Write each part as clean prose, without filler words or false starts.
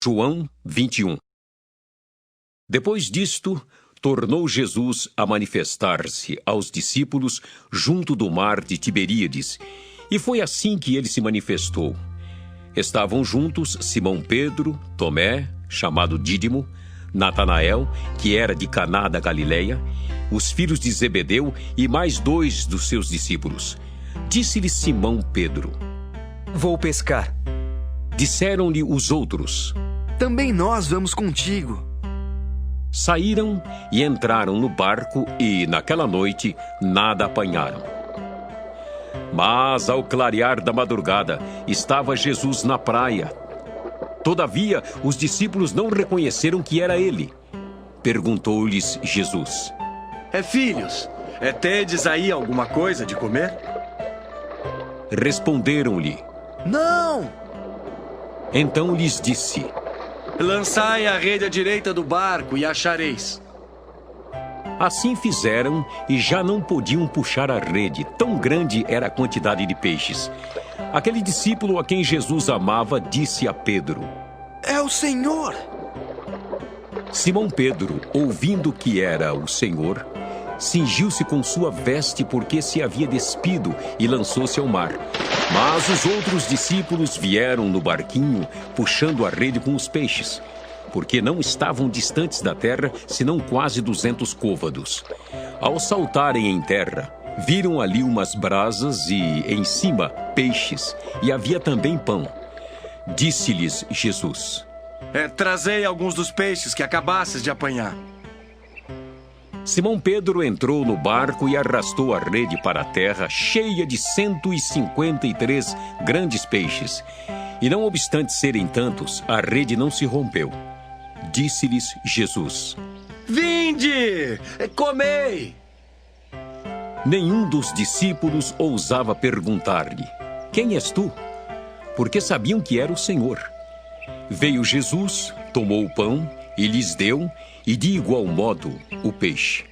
João 21. Depois disto, tornou Jesus a manifestar-se aos discípulos junto do mar de Tiberíades, e foi assim que ele se manifestou. Estavam juntos Simão Pedro, Tomé, chamado Dídimo, Natanael, que era de Caná da Galileia, os filhos de Zebedeu e mais 2 dos seus discípulos. Disse-lhe Simão Pedro: Vou pescar. Disseram-lhe os outros: Também nós vamos contigo. Saíram e entraram no barco e, naquela noite, nada apanharam. Mas, ao clarear da madrugada, estava Jesus na praia. Todavia, os discípulos não reconheceram que era ele. Perguntou-lhes Jesus: Filhos, tedes aí alguma coisa de comer? Responderam-lhe: Não! Então lhes disse: Lançai a rede à direita do barco e achareis. Assim fizeram e já não podiam puxar a rede, tão grande era a quantidade de peixes. Aquele discípulo a quem Jesus amava disse a Pedro: É o Senhor! Simão Pedro, ouvindo que era o Senhor, cingiu-se com sua veste porque se havia despido e lançou-se ao mar. Mas os outros discípulos vieram no barquinho, puxando a rede com os peixes, porque não estavam distantes da terra, senão quase 200 côvados. Ao saltarem em terra, viram ali umas brasas e, em cima, peixes, e havia também pão. Disse-lhes Jesus: Trazei alguns dos peixes que acabastes de apanhar. Simão Pedro entrou no barco e arrastou a rede para a terra, cheia de 153 grandes peixes. E não obstante serem tantos, a rede não se rompeu. Disse-lhes Jesus: Vinde, comei! Nenhum dos discípulos ousava perguntar-lhe: Quem és tu? Porque sabiam que era o Senhor. Veio Jesus, tomou o pão e lhes deu, e de igual modo o peixe.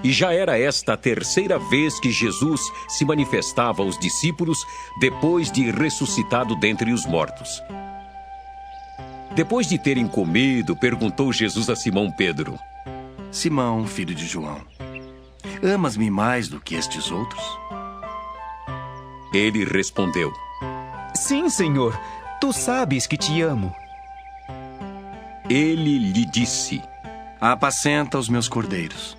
E já era esta a 3ª vez que Jesus se manifestava aos discípulos depois de ressuscitado dentre os mortos. Depois de terem comido, perguntou Jesus a Simão Pedro: Simão, filho de João, amas-me mais do que estes outros? Ele respondeu: Sim, Senhor, tu sabes que te amo. Ele lhe disse: Apacenta os meus cordeiros.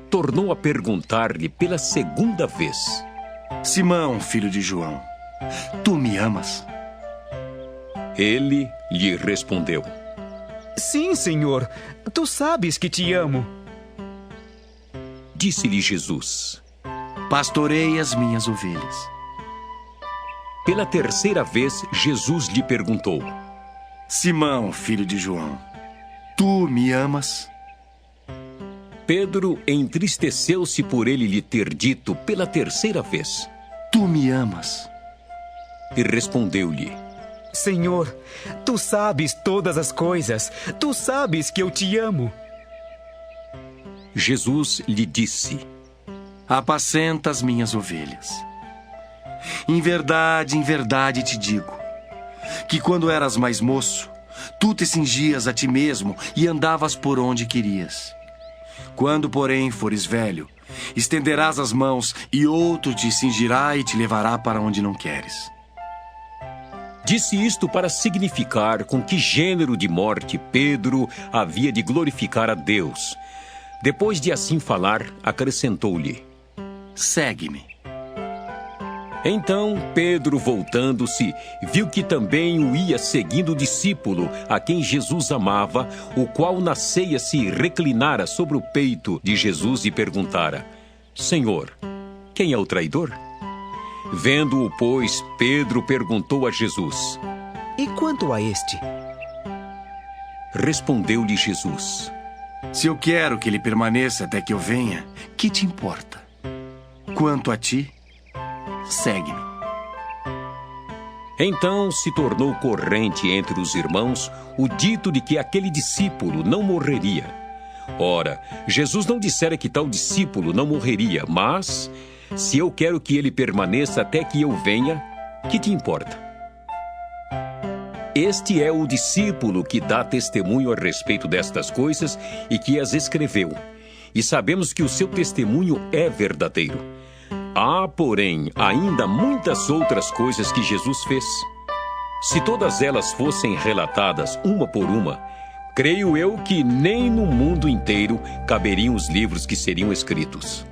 Tornou a perguntar-lhe pela 2ª vez: Simão, filho de João, tu me amas? Ele lhe respondeu: Sim, Senhor, tu sabes que te amo. Disse-lhe Jesus: Pastorei as minhas ovelhas. Pela 3ª vez, Jesus lhe perguntou: Simão, filho de João, tu me amas? Pedro entristeceu-se por ele lhe ter dito pela 3ª vez: Tu me amas? E respondeu-lhe: Senhor, tu sabes todas as coisas. Tu sabes que eu te amo. Jesus lhe disse: Apacenta as minhas ovelhas. Em verdade te digo, que quando eras mais moço, tu te cingias a ti mesmo e andavas por onde querias. Quando, porém, fores velho, estenderás as mãos e outro te cingirá e te levará para onde não queres. Disse isto para significar com que gênero de morte Pedro havia de glorificar a Deus. Depois de assim falar, acrescentou-lhe: Segue-me. Então Pedro, voltando-se, viu que também o ia seguindo o discípulo a quem Jesus amava, o qual na ceia se reclinara sobre o peito de Jesus e perguntara: Senhor, quem é o traidor? Vendo-o, pois, Pedro perguntou a Jesus: E quanto a este? Respondeu-lhe Jesus: Se eu quero que ele permaneça até que eu venha, que te importa? Quanto a ti, segue-me. Então se tornou corrente entre os irmãos o dito de que aquele discípulo não morreria. Ora, Jesus não dissera que tal discípulo não morreria, mas, se eu quero que ele permaneça até que eu venha, que te importa? Este é o discípulo que dá testemunho a respeito destas coisas e que as escreveu. E sabemos que o seu testemunho é verdadeiro. Há, porém, ainda muitas outras coisas que Jesus fez. Se todas elas fossem relatadas uma por uma, creio eu que nem no mundo inteiro caberiam os livros que seriam escritos.